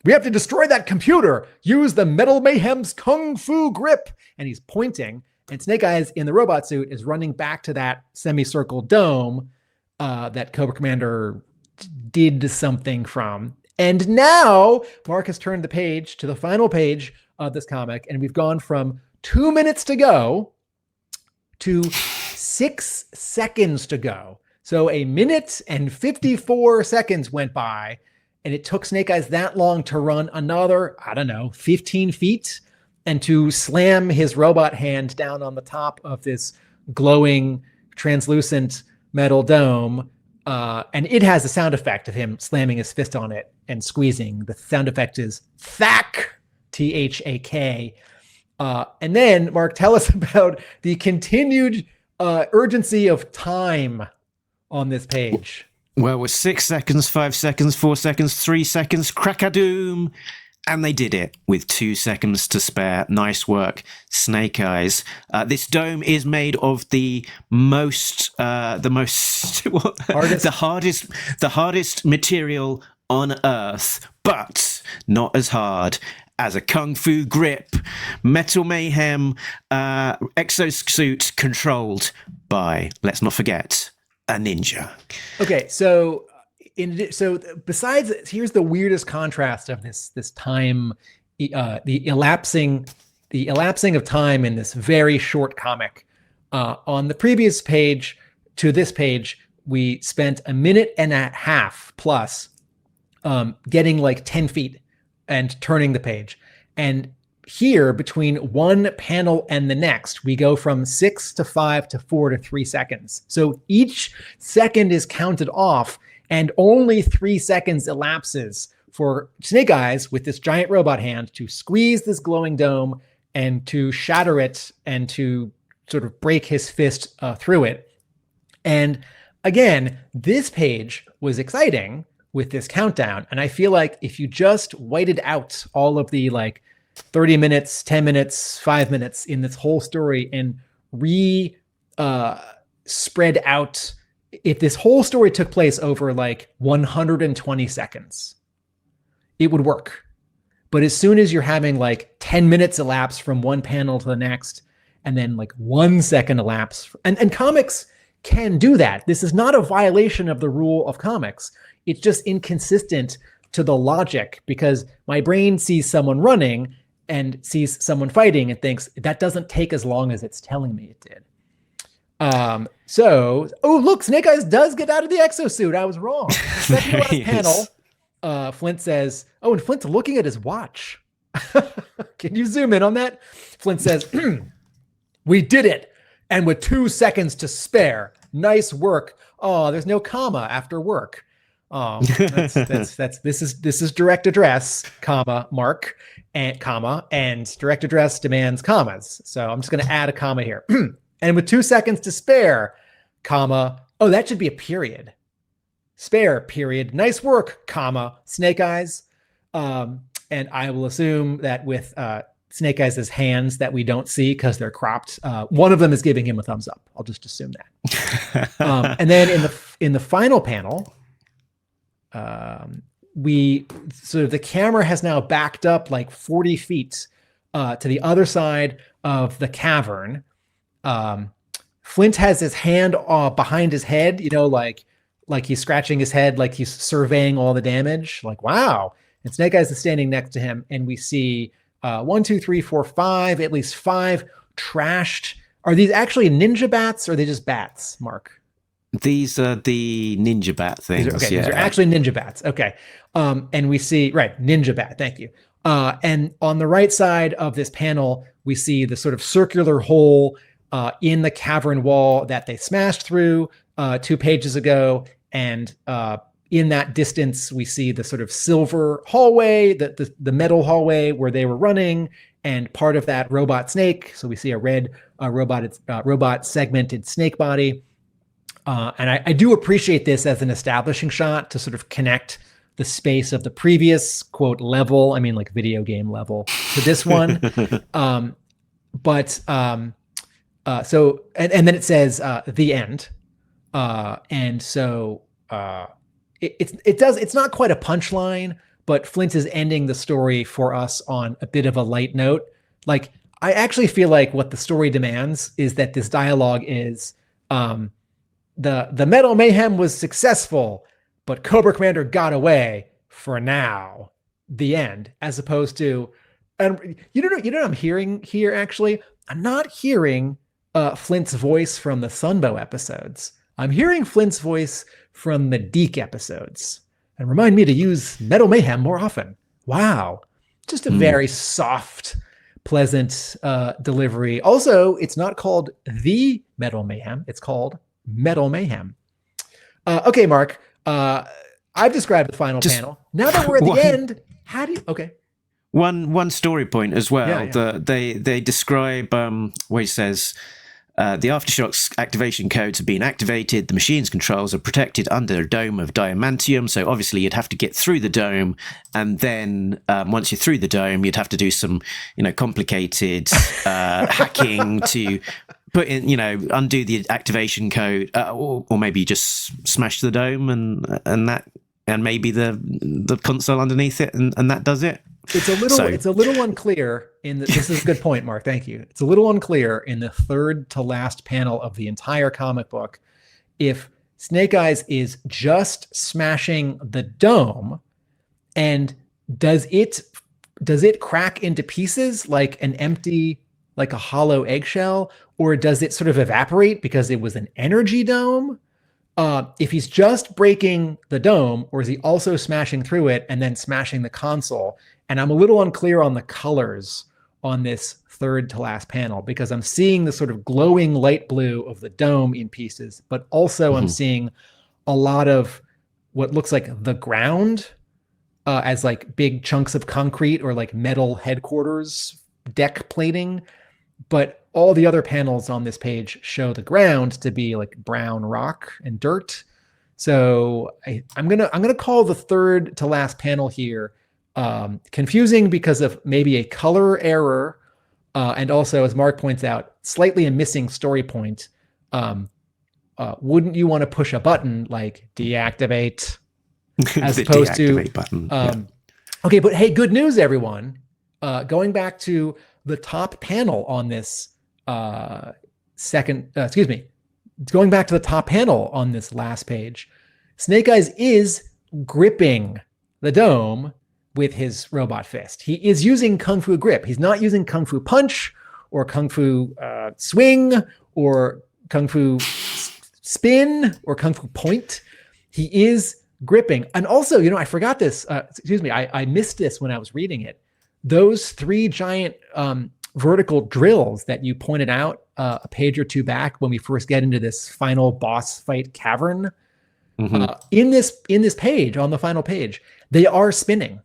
D: we have to destroy that computer. Use the Metal Mayhem's Kung Fu grip. And he's pointing. And Snake Eyes in the robot suit is running back to that semicircle dome that Cobra Commander did something from. And now Mark has turned the page to the final page of this comic, and we've gone from 2 minutes to go to 6 seconds to go. So 1 minute and 54 seconds went by, and it took Snake Eyes that long to run another, 15 feet, and to slam his robot hand down on the top of this glowing, translucent metal dome. And it has a sound effect of him slamming his fist on it and squeezing. The sound effect is thak, Thak. And then, Mark, tell us about the continued urgency of time on this page.
C: Well, with 6 seconds, 5 seconds, 4 seconds, 3 seconds, crack-a-doom. And they did it with 2 seconds to spare. Nice work, Snake Eyes. This dome is made of the hardest material on Earth, but not as hard as a Kung Fu grip, Metal Mayhem exosuit controlled by, let's not forget, a ninja.
D: Okay, so besides, here's the weirdest contrast of this time, the elapsing of time in this very short comic. On the previous page to this page, we spent 1.5 minutes plus getting like 10 feet and turning the page. And here, between one panel and the next, we go from 6 to 5 to 4 to 3 seconds. So each second is counted off, and only 3 seconds elapses for Snake Eyes with this giant robot hand to squeeze this glowing dome and to shatter it and to sort of break his fist through it. And again, this page was exciting with this countdown. And I feel like if you just whited out all of the like 30 minutes, 10 minutes, 5 minutes in this whole story and spread out, if this whole story took place over like 120 seconds, it would work. But as soon as you're having like 10 minutes elapse from one panel to the next, and then like 1 second elapse, and comics can do that. This is not a violation of the rule of comics. It's just inconsistent to the logic, because my brain sees someone running and sees someone fighting and thinks that doesn't take as long as it's telling me it did. Oh, look, Snake Eyes does get out of the exosuit. I was wrong. Second to last panel, Flint says, oh, and Flint's looking at his watch. Can you zoom in on that? Flint says, we did it. And with 2 seconds to spare. Nice work. Oh, there's no comma after work. Oh, this is direct address, comma, Mark, and comma, and direct address demands commas. So I'm just going to add a comma here. And with 2 seconds to spare, comma, oh, that should be a period. Spare, period. Nice work, comma, Snake Eyes. And I will assume that with Snake Eyes' hands that we don't see because they're cropped, one of them is giving him a thumbs up. I'll just assume that. And then in the final panel, we sort of the camera has now backed up like 40 feet to the other side of the cavern. Flint has his hand behind his head, like he's scratching his head, like he's surveying all the damage. Like, wow. And Snake Eyes is standing next to him, and we see 1, 2, 3, 4, 5, at least 5 trashed. Are these actually ninja bats, or are they just bats, Mark?
C: These are the ninja bat things.
D: These are actually ninja bats. Okay. And we see, right, ninja bat. Thank you. And on the right side of this panel, we see the sort of circular hole in the cavern wall that they smashed through 2 pages ago. And in that distance, we see the sort of silver hallway, the metal hallway where they were running, and part of that robot snake. So we see a red robot segmented snake body. And I do appreciate this as an establishing shot to sort of connect the space of the previous quote level, I mean like video game level, to this one. So then it says the end. And so it's not quite a punchline, but Flint is ending the story for us on a bit of a light note. Like, I actually feel like what the story demands is that this dialogue is, the Metal Mayhem was successful, but Cobra Commander got away for now. The end, as opposed to, and you know what I'm hearing here. Actually, I'm not hearing Flint's voice from the Sunbow episodes. I'm hearing Flint's voice from the Deke episodes, and remind me to use Metal Mayhem more often. Wow, just a very soft, pleasant delivery. Also, it's not called the Metal Mayhem; it's called Metal Mayhem. Okay, Mark, I've described the final panel. Now that we're at the end, how do you... Okay.
C: One story point as well.
D: Yeah.
C: They describe where he says, the Aftershocks activation codes have been activated. The machine's controls are protected under a dome of diamantium. So obviously you'd have to get through the dome. And then once you're through the dome, you'd have to do some, complicated hacking to put in, undo the activation code, or maybe just smash the dome and maybe the console underneath it, and that does it.
D: It's a little unclear this is a good point, Mark. Thank you. It's a little unclear in the third to last panel of the entire comic book if Snake Eyes is just smashing the dome, and does it crack into pieces like an empty, like a hollow eggshell, or does it sort of evaporate because it was an energy dome? If he's just breaking the dome, or is he also smashing through it and then smashing the console? And I'm a little unclear on the colors on this third to last panel, because I'm seeing the sort of glowing light blue of the dome in pieces, but also I'm seeing a lot of what looks like the ground as like big chunks of concrete or like metal headquarters deck plating. But all the other panels on this page show the ground to be like brown rock and dirt. So I'm gonna call the third to last panel here confusing because of maybe a color error, and also, as Mark points out, slightly a missing story point. Wouldn't you want to push a button like deactivate as opposed to
C: button?
D: Okay, but hey, good news, everyone. Going back to the top panel on this going back to the top panel on this last page, Snake Eyes is gripping the dome with his robot fist. He is using Kung Fu grip. He's not using Kung Fu punch or Kung Fu swing or Kung Fu spin or Kung Fu point. He is gripping. And also, I forgot this. I missed this when I was reading it. Those 3 giant vertical drills that you pointed out a page or 2 back when we first get into this final boss fight cavern, in this page, on the final page, they are spinning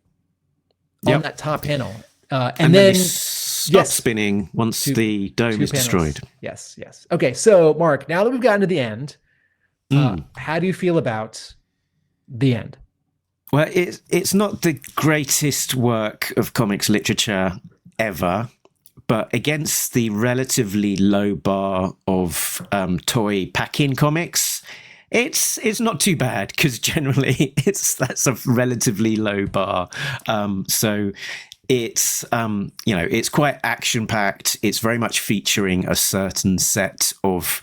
D: on that top panel. And then
C: they stop spinning once the dome is destroyed.
D: Yes. Okay, so Mark, now that we've gotten to the end, how do you feel about the end?
C: Well, it's not the greatest work of comics literature ever, but against the relatively low bar of toy pack-in comics, it's not too bad, because generally that's a relatively low bar. So it's it's quite action packed. It's very much featuring a certain set of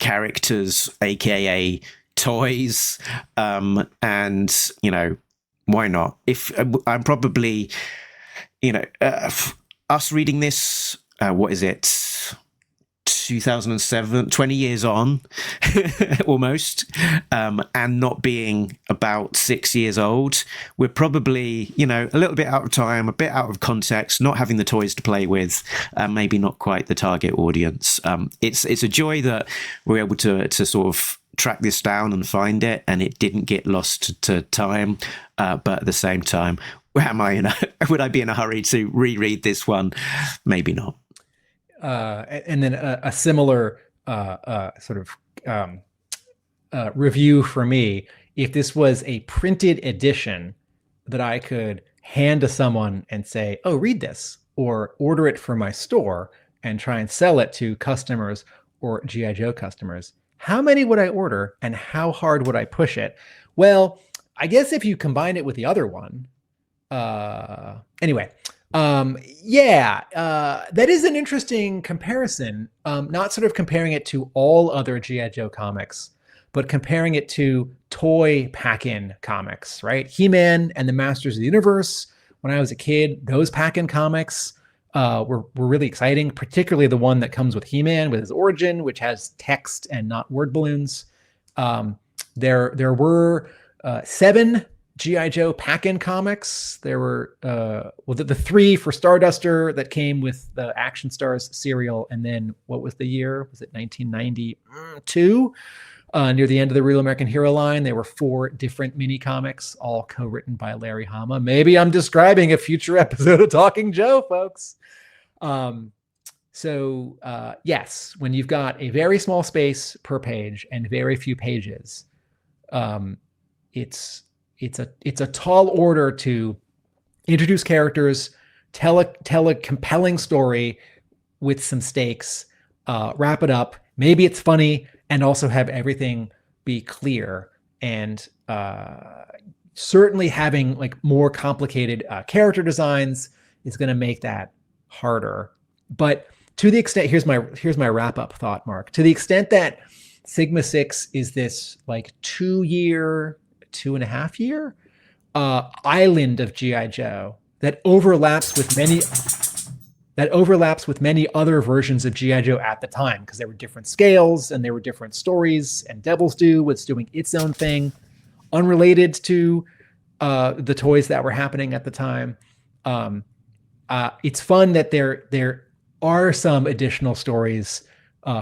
C: characters, aka toys, and why not? If I'm probably us reading this, what is it, 2007, 20 years on almost, and not being about 6 years old, we're probably a little bit out of time, a bit out of context, not having the toys to play with, maybe not quite the target audience. It's a joy that we're able to sort of track this down and find it, and it didn't get lost to time, but at the same time, would I be in a hurry to reread this one? Maybe not.
D: And then a similar review for me, if this was a printed edition that I could hand to someone and say, oh, read this, or order it for my store and try and sell it to customers or G.I. Joe customers, how many would I order and how hard would I push it? Well, I guess if you combine it with the other one, anyway, that is an interesting comparison. Not sort of comparing it to all other G.I. Joe comics, but comparing it to toy pack-in comics, right? He-Man and the Masters of the Universe. When I was a kid, those pack-in comics were really exciting, particularly the one that comes with He-Man with his origin, which has text and not word balloons. There were 7 G.I. Joe pack-in comics. There were the 3 for Starduster that came with the Action Stars serial, and then what was the year? Was it 1992? Near the end of the Real American Hero line, there were 4 different mini comics, all co-written by Larry Hama. Maybe I'm describing a future episode of Talking Joe, folks. Yes, when you've got a very small space per page and very few pages, it's a tall order to introduce characters, tell a compelling story with some stakes, wrap it up. Maybe it's funny, and also have everything be clear. And certainly having like more complicated character designs is going to make that harder. But to the extent, here's my wrap up thought, Mark. To the extent that Sigma 6 is this like 2.5 year island of G.I. Joe that overlaps with many other versions of G.I. Joe at the time, because there were different scales and there were different stories, and Devil's Due was doing its own thing unrelated to the toys that were happening at the time. It's fun that there are some additional stories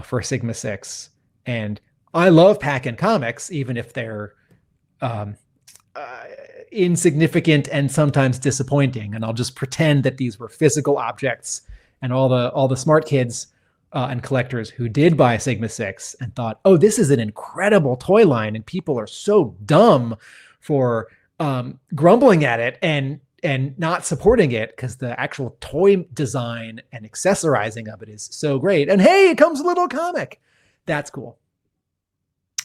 D: for Sigma 6, and I love pack-in comics, even if they're insignificant and sometimes disappointing. And I'll just pretend that these were physical objects, and all the smart kids and collectors who did buy Sigma 6 and thought, oh, this is an incredible toy line, and people are so dumb for grumbling at it and not supporting it because the actual toy design and accessorizing of it is so great. And hey, it comes with a little comic. That's cool.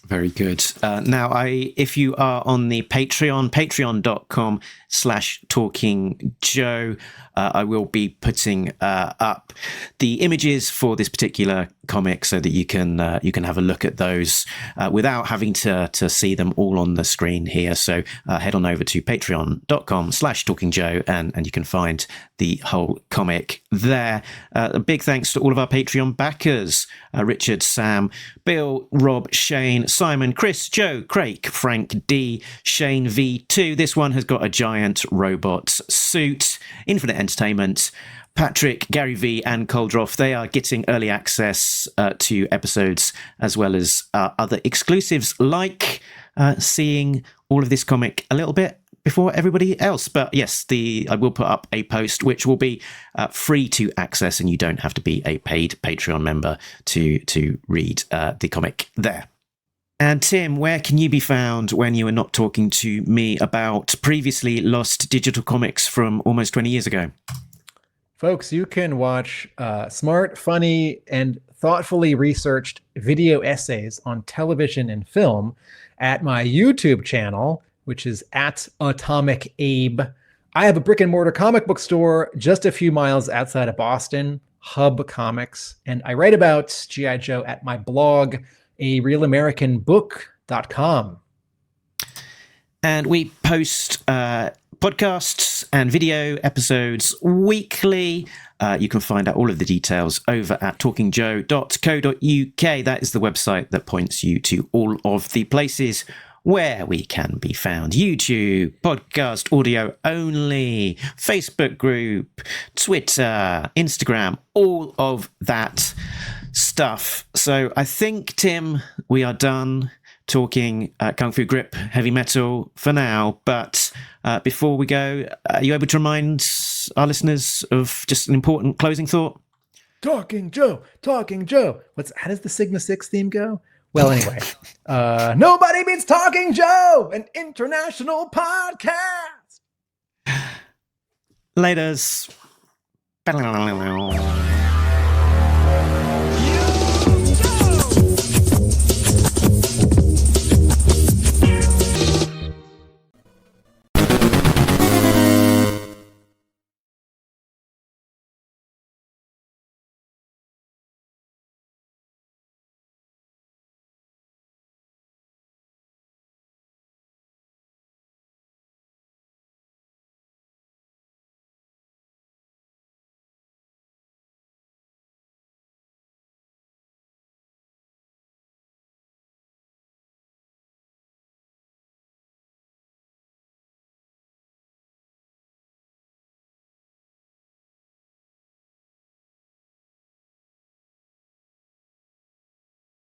C: Very good. Now, if you are on the patreon.com/talkingjoe, I will be putting up the images for this particular comic so that you can have a look at those without having to see them all on the screen here. So head on over to patreon.com/talkingjoe and you can find the whole comic there. A big thanks to all of our Patreon backers: Richard, Sam, Bill, Rob, Shane, Simon, Chris, Joe, Craig, Frank D, Shane V2. This one has got a giant robot suit. Infinite Entertainment, Patrick, Gary V, and Coldroff. They are getting early access to episodes as well as other exclusives, like seeing all of this comic a little bit before everybody else. But yes, I will put up a post which will be free to access, and you don't have to be a paid Patreon member to read the comic there. And Tim, where can you be found when you are not talking to me about previously lost digital comics from almost 20 years ago?
D: Folks, you can watch smart, funny, and thoughtfully researched video essays on television and film at my YouTube channel, which is at Atomic Abe. I have a brick and mortar comic book store just a few miles outside of Boston, Hub Comics, and I write about G.I. Joe at my blog, arealamericanbook.com.
C: And we post podcasts and video episodes weekly. You can find out all of the details over at talkingjoe.co.uk. That is the website that points you to all of the places where we can be found: YouTube, podcast audio only, Facebook group, Twitter, Instagram, all of that stuff. So I think, Tim, we are done talking Kung Fu Grip heavy metal for now. But before we go, are you able to remind our listeners of just an important closing thought?
D: Talking Joe, Talking Joe. How does the Sigma 6 theme go? Well, anyway, nobody beats Talking Joe, an international podcast.
C: Laters.